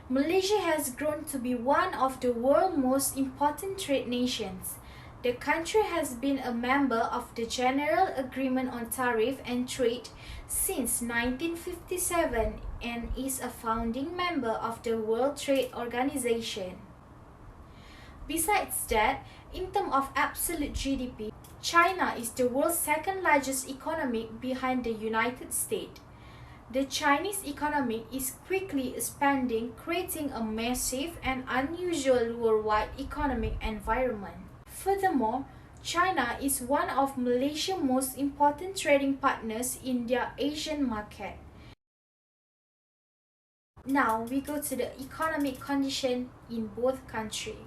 Malaysia has grown to be one of the world's most important trade nations. The country has been a member of the General Agreement on Tariff and Trade since 1957 and is a founding member of the World Trade Organization. Besides that, in terms of absolute GDP, China is the world's second largest economy behind the United States. The Chinese economy is quickly expanding, creating a massive and unusual worldwide economic environment. Furthermore, China is one of Malaysia's most important trading partners in their Asian market. Now we go to the economic condition in both countries.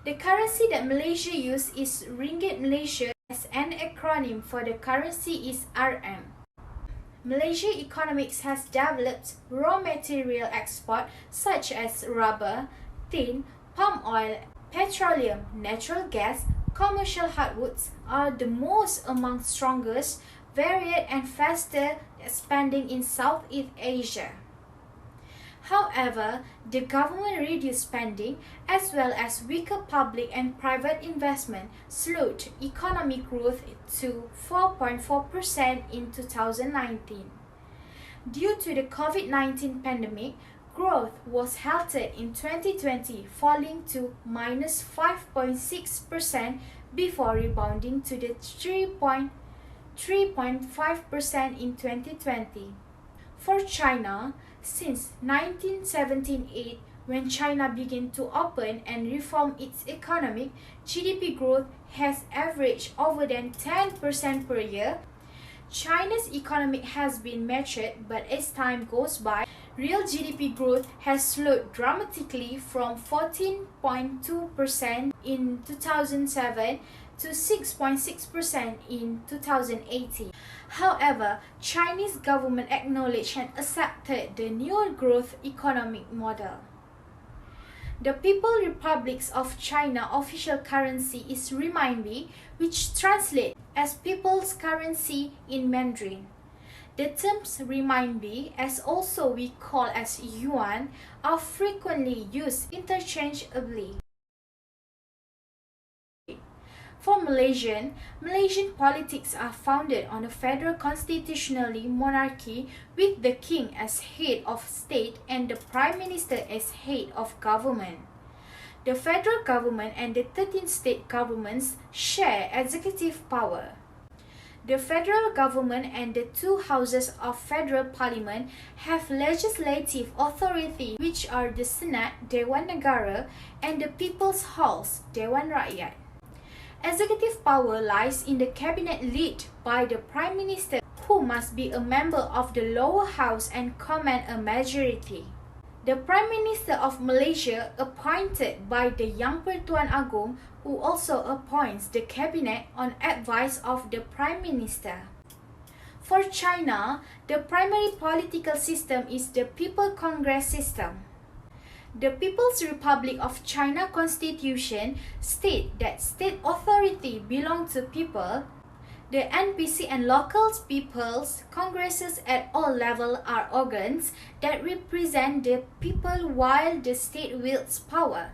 The currency that Malaysia uses is Ringgit Malaysia, as an acronym for the currency is RM. Malaysia economics has developed raw material export such as rubber, tin, palm oil, petroleum, natural gas, commercial hardwoods are the most among strongest, varied and faster expanding in Southeast Asia. However, the government reduced spending as well as weaker public and private investment slowed economic growth to 4.4% in 2019. Due to the COVID-19 pandemic, growth was halted in 2020, falling to minus 5.6% before rebounding to the 3.5% in 2020. For China, since 1978, when China began to open and reform its economy, GDP growth has averaged over than 10% per year. China's economy has been matured, but as time goes by, real GDP growth has slowed dramatically from 14.2% in 2007 to 6.6% in 2018. However, Chinese government acknowledged and accepted the new growth economic model. The People's Republic of China official currency is renminbi, which translates as People's Currency in Mandarin. The terms renminbi, as also we call as yuan, are frequently used interchangeably. For Malaysian politics are founded on a federal constitutional monarchy with the king as head of state and the prime minister as head of government. The federal government and the 13 state governments share executive power. The federal government and the two houses of federal parliament have legislative authority, which are the Senate, Dewan Negara, and the People's House, Dewan Rakyat. Executive power lies in the cabinet led by the Prime Minister, who must be a member of the lower house and command a majority. The Prime Minister of Malaysia, appointed by the Yang Pertuan Agong, who also appoints the cabinet on advice of the Prime Minister. For China, the primary political system is the People Congress system. The People's Republic of China Constitution states that state authority belongs to people. The NPC and local people's congresses at all levels are organs that represent the people while the state wields power.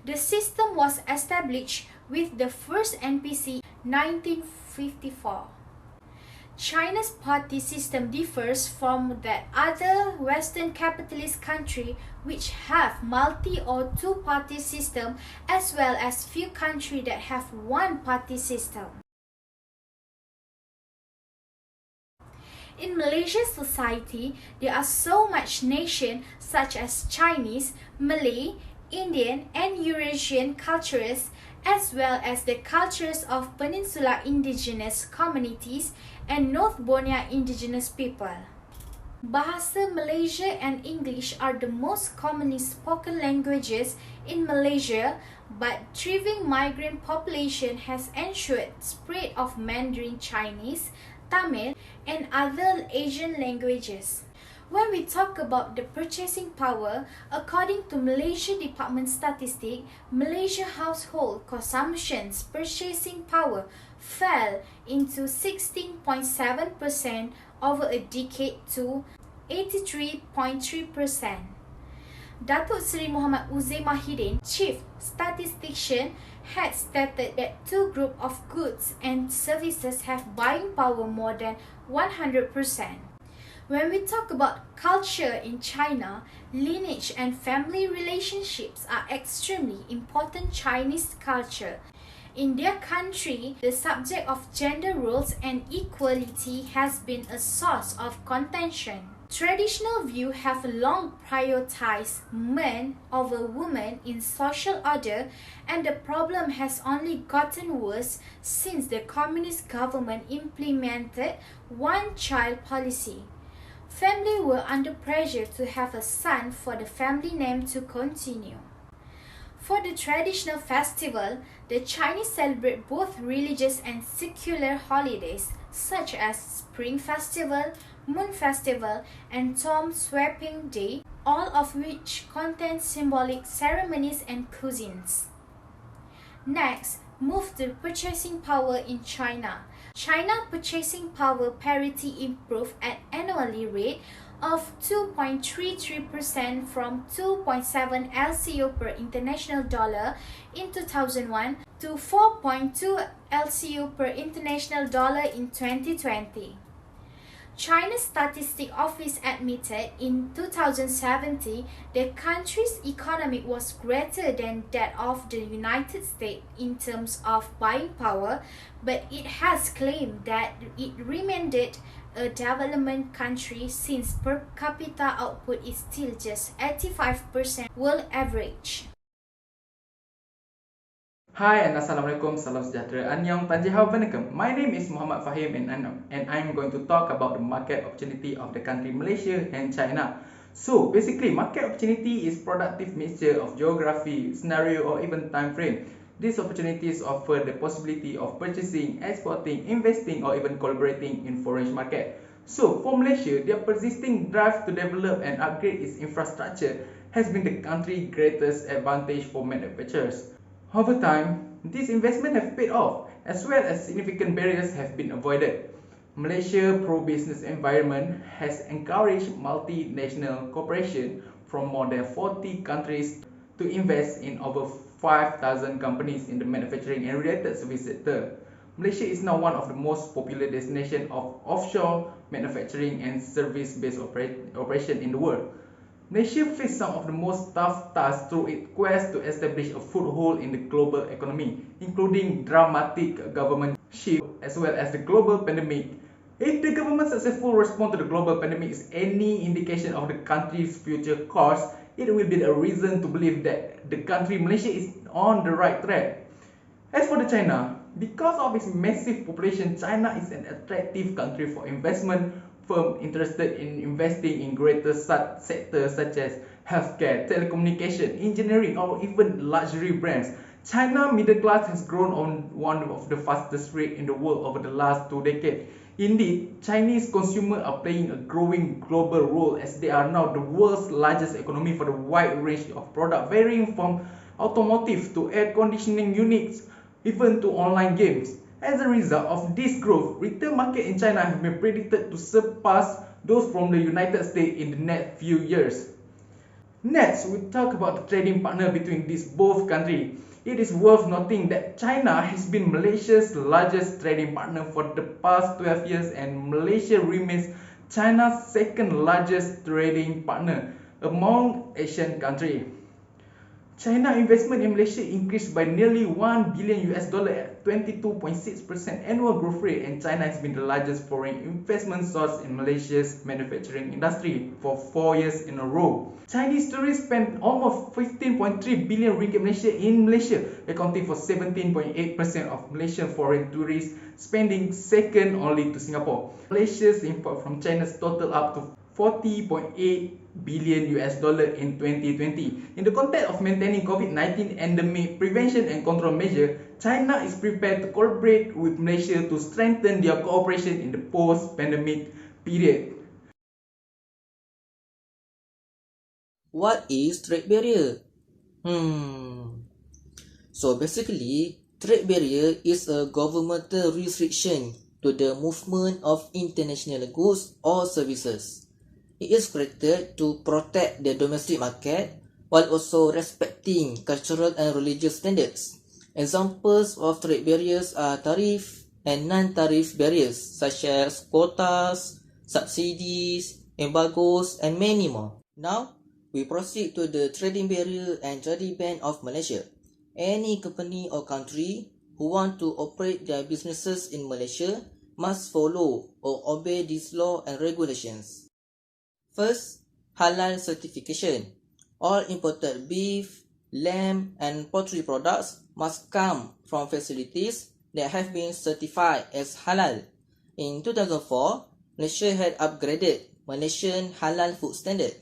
The system was established with the first NPC in 1954. China's party system differs from that other Western capitalist countries which have multi- or two-party system, as well as few countries that have one-party system. In Malaysia's society, there are so much nations such as Chinese, Malay, Indian, and Eurasian cultures, as well as the cultures of Peninsula indigenous communities and North Borneo indigenous people. Bahasa Malaysia and English are the most commonly spoken languages in Malaysia, but thriving migrant population has ensured spread of Mandarin Chinese, Tamil, and other Asian languages. When we talk about the purchasing power, according to Malaysia Department Statistic, Malaysia household consumption's purchasing power fell into 16.7% over a decade to 83.3%. Datuk Seri Muhammad Uzair Mahidin, Chief Statistician, had stated that two groups of goods and services have buying power more than 100%. When we talk about culture in China, lineage and family relationships are extremely important Chinese culture. In their country, the subject of gender roles and equality has been a source of contention. Traditional views have long prioritized men over women in social order, and the problem has only gotten worse since the communist government implemented one-child policy. Families were under pressure to have a son for the family name to continue. For the traditional festival, the Chinese celebrate both religious and secular holidays such as Spring Festival, Moon Festival, and Tomb Sweeping Day, all of which contain symbolic ceremonies and cuisines. Next, move to purchasing power in China. China purchasing power parity improved at annually rate of 2.33% from 2.7 LCO per international dollar in 2001 to 4.2 LCO per international dollar in 2020. China's Statistics Office admitted in 2017 the country's economy was greater than that of the United States in terms of buying power, but it has claimed that it remained a development country since per capita output is still just 85% world average. Hi and Assalamualaikum, salam sejahtera, Annyeong, Tanjihau, Vanakkam. My name is Muhammad Fahim and I'm going to talk about the market opportunity of the country Malaysia and China. So basically, market opportunity is productive mixture of geography, scenario or even time frame. These opportunities offer the possibility of purchasing, exporting, investing or even collaborating in foreign market. So for Malaysia, their persisting drive to develop and upgrade its infrastructure has been the country's greatest advantage for manufacturers. Over time, these investments have paid off, as well as significant barriers have been avoided. Malaysia's pro-business environment has encouraged multinational corporations from more than 40 countries to invest in over 5,000 companies in the manufacturing and related service sector. Malaysia is now one of the most popular destinations of offshore manufacturing and service-based operation in the world. Malaysia faces some of the most tough tasks through its quest to establish a foothold in the global economy, including dramatic government shift as well as the global pandemic. If the government's successful response to the global pandemic is any indication of the country's future course, it will be a reason to believe that the country Malaysia is on the right track. As for the China, because of its massive population, China is an attractive country for investment firms interested in investing in greater sectors such as healthcare, telecommunication, engineering or even luxury brands. China middle class has grown on one of the fastest rates in the world over the last 2 decades. Indeed, Chinese consumers are playing a growing global role as they are now the world's largest economy for the wide range of products varying from automotive to air conditioning units, even to online games. As a result of this growth, retail market in China have been predicted to surpass those from the United States in the next few years. Next, we talk about the trading partner between these both countries. It is worth noting that China has been Malaysia's largest trading partner for the past 12 years and Malaysia remains China's second largest trading partner among Asian countries. China investment in Malaysia increased by nearly $1 billion at 22.6% annual growth rate, and China has been the largest foreign investment source in Malaysia's manufacturing industry for 4 years in a row. Chinese tourists spent almost 15.3 billion ringgit in Malaysia, accounting for 17.8% of Malaysian foreign tourists spending, second only to Singapore. Malaysia's import from China total up to $40.8 billion in 2020. In the context of maintaining COVID-19 endemic prevention and control measures, China is prepared to collaborate with Malaysia to strengthen their cooperation in the post-pandemic period. What is trade barrier? So basically, trade barrier is a governmental restriction to the movement of international goods or services. It is created to protect the domestic market while also respecting cultural and religious standards. Examples of trade barriers are tariff and non-tariff barriers such as quotas, subsidies, embargoes, and many more. Now, we proceed to the trading barrier and trading ban of Malaysia. Any company or country who want to operate their businesses in Malaysia must follow or obey these laws and regulations. First, halal certification. All imported beef, lamb, and poultry products must come from facilities that have been certified as halal. In 2004, Malaysia had upgraded Malaysian halal food standard.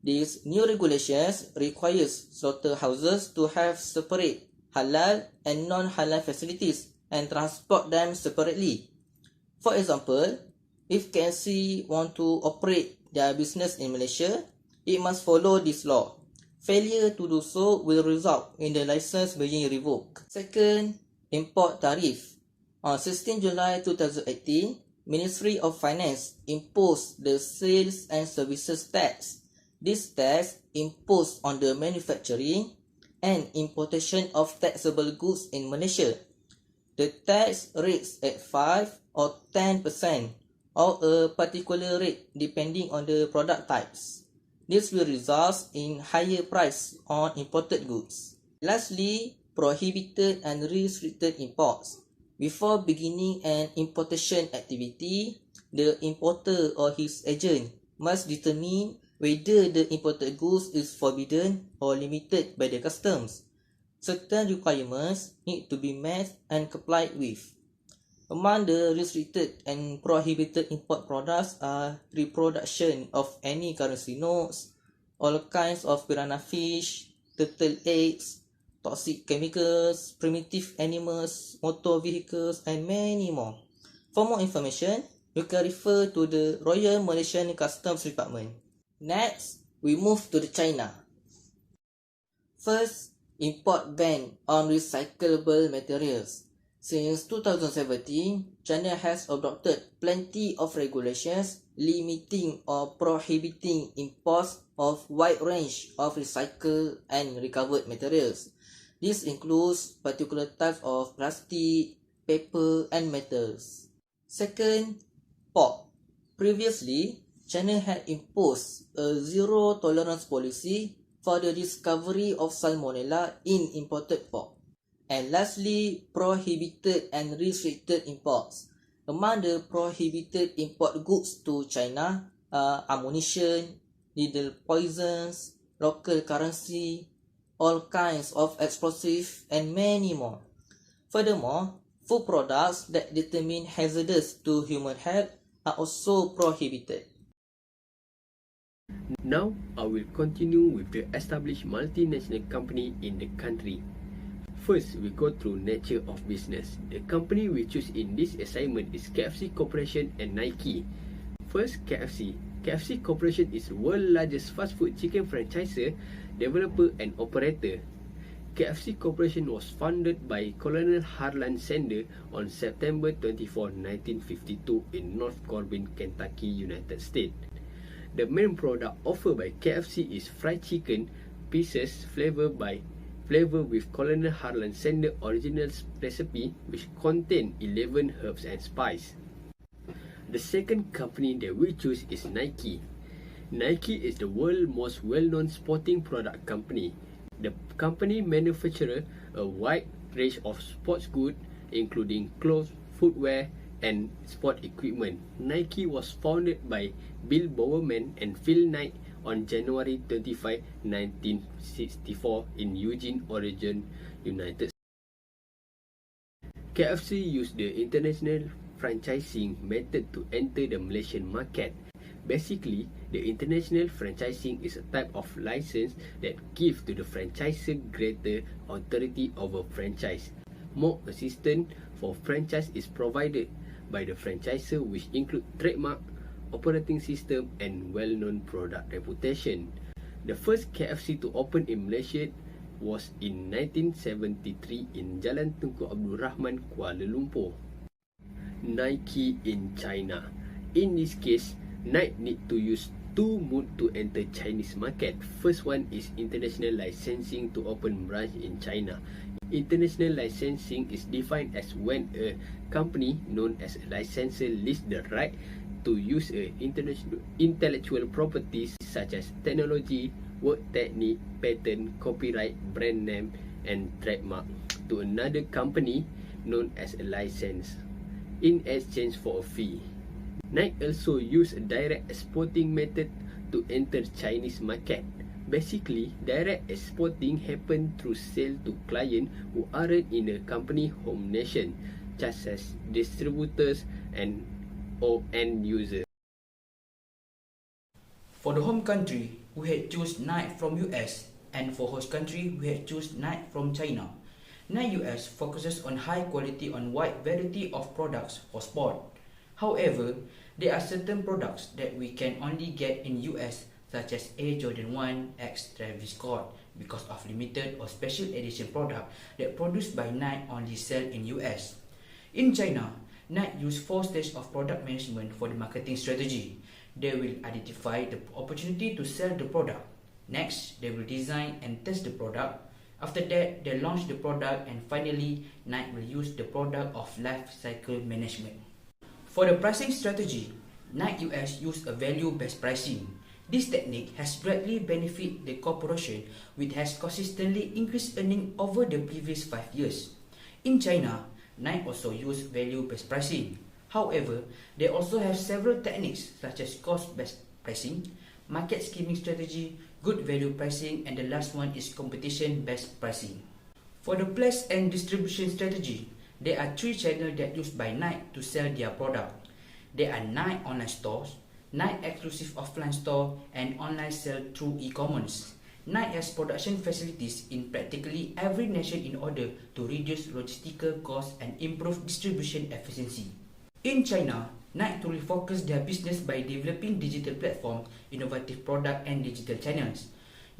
These new regulations requires slaughterhouses to have separate halal and non-halal facilities and transport them separately. For example, if KFC want to operate their business in Malaysia, it must follow this law. Failure to do so will result in the license being revoked. Second, import tariff. On 16 July 2018, Ministry of Finance imposed the Sales and Services Tax. This tax imposed on the manufacturing and importation of taxable goods in Malaysia. The tax rates at 5 or 10% or a particular rate depending on the product types. This will result in higher price on imported goods. Lastly, prohibited and restricted imports. Before beginning an importation activity, the importer or his agent must determine whether the imported goods is forbidden or limited by the customs. Certain requirements need to be met and complied with. Among the restricted and prohibited import products are reproduction of any currency notes, all kinds of piranha fish, turtle eggs, toxic chemicals, primitive animals, motor vehicles, and many more. For more information, you can refer to the Royal Malaysian Customs Department. Next, we move to China. First, import ban on recyclable materials. Since 2017, China has adopted plenty of regulations limiting or prohibiting imports of wide range of recycled and recovered materials. This includes particular types of plastic, paper, and metals. Second, pork. Previously, China had imposed a zero tolerance policy for the discovery of salmonella in imported pork. And lastly, prohibited and restricted imports. Among the prohibited import goods to China are ammunition, needle poisons, local currency, all kinds of explosives, and many more. Furthermore, food products that determine hazardous to human health are also prohibited. Now, I will continue with the established multinational company in the country. First, we go through nature of business. The company we choose in this assignment is KFC Corporation and Nike. First, KFC. KFC Corporation is the world's largest fast food chicken franchisor, developer and operator. KFC Corporation was founded by Colonel Harlan Sanders on September 24, 1952 in North Corbin, Kentucky, United States. The main product offered by KFC is fried chicken pieces flavored with Colonel Harlan Sanders' original recipe, which contain 11 herbs and spices. The second company that we choose is Nike. Nike is the world's most well-known sporting product company. The company manufactures a wide range of sports goods, including clothes, footwear, and sport equipment. Nike was founded by Bill Bowerman and Phil Knight on January 25, 1964 in Eugene, Oregon, United States. KFC used the international franchising method to enter the Malaysian market. Basically, the international franchising is a type of license that gives to the franchisor greater authority over franchise. More assistance for franchise is provided by the franchisor, which include trademark, operating system, and well-known product reputation. The first KFC to open in Malaysia was in 1973 in Jalan Tunku Abdul Rahman, Kuala Lumpur. Nike in China. In this case, Nike need to use two mode to enter Chinese market. First one is international licensing to open branch in China. International licensing is defined as when a company known as a licensor lists the right to use a intellectual properties such as technology, work technique, patent, copyright, brand name, and trademark to another company known as a license in exchange for a fee. Nike also use a direct exporting method to enter Chinese market. Basically, direct exporting happen through sale to clients who aren't in a company home nation, such as distributors and or end users. For the home country, we had choose Nike from US, and for host country, we had choose Nike from China. Nike US focuses on high quality on wide variety of products for sport. However, there are certain products that we can only get in US, such as Air Jordan 1 X Travis Scott, because of limited or special edition product that produced by Nike only sell in US. In China, Nike use 4 stages of product management for the marketing strategy. They will identify the opportunity to sell the product. Next, they will design and test the product. After that, they launch the product, and finally, Nike will use the product of life cycle management. For the pricing strategy, Nike US use a value-based pricing. This technique has greatly benefited the corporation, which has consistently increased earnings over the previous 5 years. In China, Nike also use value-based pricing. However, they also have several techniques such as cost-based pricing, market scheming strategy, good value pricing, and the last one is competition-based pricing. For the place and distribution strategy, there are 3 channels that used by Nike to sell their product. There are Nike online stores, Nike exclusive offline store, and online sale through e-commerce. Nike has production facilities in practically every nation in order to reduce logistical costs and improve distribution efficiency. In China, Nike truly focus their business by developing digital platforms, innovative product, and digital channels.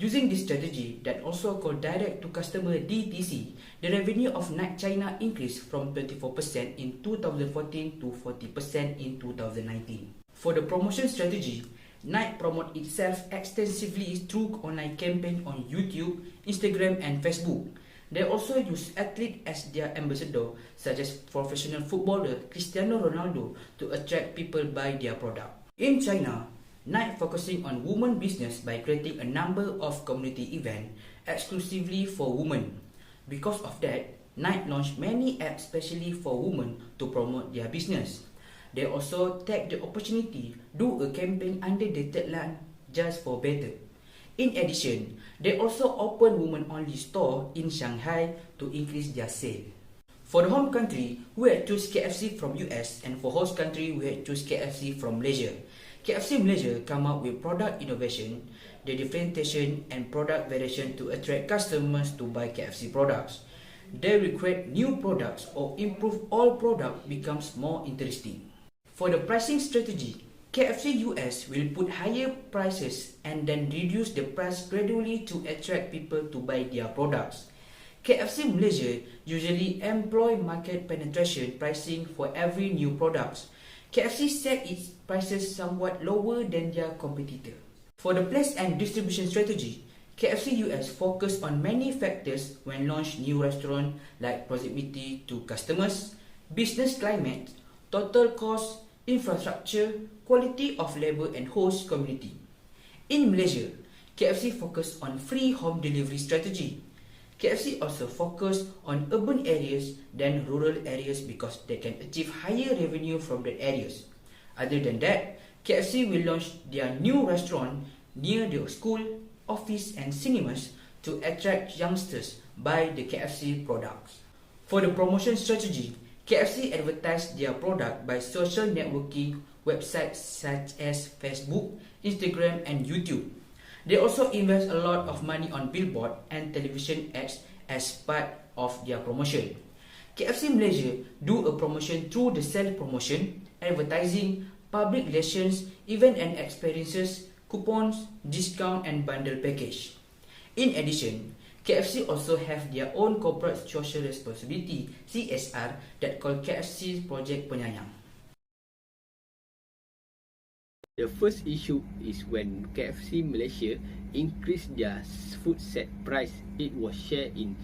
Using this strategy that also called direct to customer DTC, the revenue of Nike China increased from 24% in 2014 to 40% in 2019. For the promotion strategy, Nike promote itself extensively through online campaign on YouTube, Instagram, and Facebook. They also use athletes as their ambassador, such as professional footballer Cristiano Ronaldo, to attract people buy their product. In China, Nike focusing on women business by creating a number of community events exclusively for women. Because of that, Nike launched many apps specially for women to promote their business. They also take the opportunity do a campaign under the tagline "Just for Better." In addition, they also open women-only store in Shanghai to increase their sale. For the home country, we had choose KFC from US, and for host country, we had choose KFC from Malaysia. KFC Malaysia come up with product innovation, the differentiation, and product variation to attract customers to buy KFC products. They will create new products or improve all product becomes more interesting. For the pricing strategy, KFC US will put higher prices and then reduce the price gradually to attract people to buy their products. KFC Malaysia usually employ market penetration pricing for every new products. KFC set its prices somewhat lower than their competitor. For the place and distribution strategy, KFC US focus on many factors when launch new restaurant like proximity to customers, business climate, total cost, infrastructure, quality of labor, and host community. In Malaysia, KFC focus on free home delivery strategy. KFC also focus on urban areas than rural areas because they can achieve higher revenue from the areas. Other than that, KFC will launch their new restaurant near the school, office, and cinemas to attract youngsters buy the KFC products. For the promotion strategy, KFC advertise their product by social networking websites such as Facebook, Instagram, and YouTube. They also invest a lot of money on billboard and television ads as part of their promotion. KFC Malaysia do a promotion through the sales promotion, advertising, public relations, event and experiences, coupons, discount, and bundle package. In addition, KFC also have their own corporate social responsibility (CSR) that called KFC Project Penyayang. The first issue is when KFC Malaysia increased their food set price. It was shared in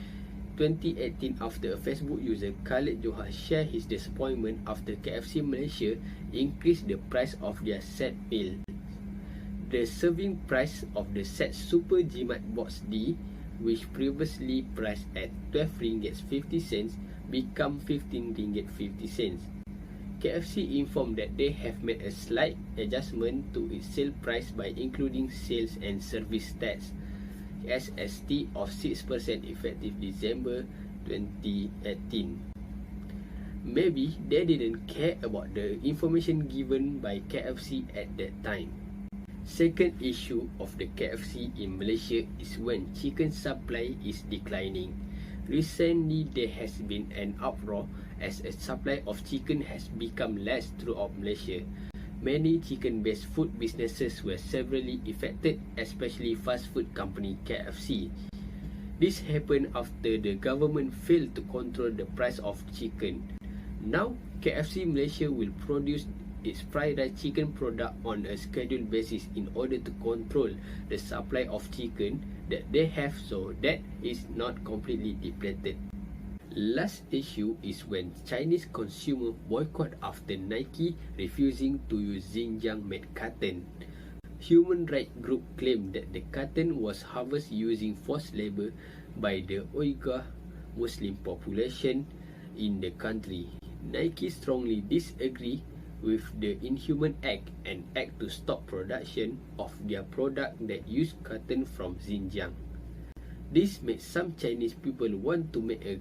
2018 after a Facebook user, Khalid Johar, shared his disappointment after KFC Malaysia increased the price of their set meal. The serving price of the set Super Jimat Box D, which previously priced at 12 ringgit 50 cents, become 15 ringgit 50 cents. KFC informed that they have made a slight adjustment to its sale price by including sales and service tax SST of 6% effective December 2018. Maybe they didn't care about the information given by KFC at that time. Second issue of the KFC in Malaysia is when chicken supply is declining. Recently, there has been an uproar as a supply of chicken has become less throughout Malaysia. Many chicken-based food businesses were severely affected, especially fast food company KFC. This happened after the government failed to control the price of chicken. Now, KFC Malaysia will produce its fried rice chicken product on a scheduled basis in order to control the supply of chicken that they have so that is not completely depleted. Last issue is when Chinese consumer boycott after Nike refusing to use Xinjiang-made cotton. Human rights group claimed that the cotton was harvested using forced labor by the Uyghur Muslim population in the country. Nike strongly disagree with the inhuman act and act to stop production of their product that use cotton from Xinjiang. This made some Chinese people want to make a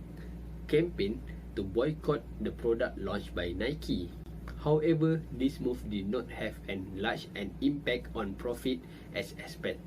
campaign to boycott the product launched by Nike. However, this move did not have an large impact on profit as expected.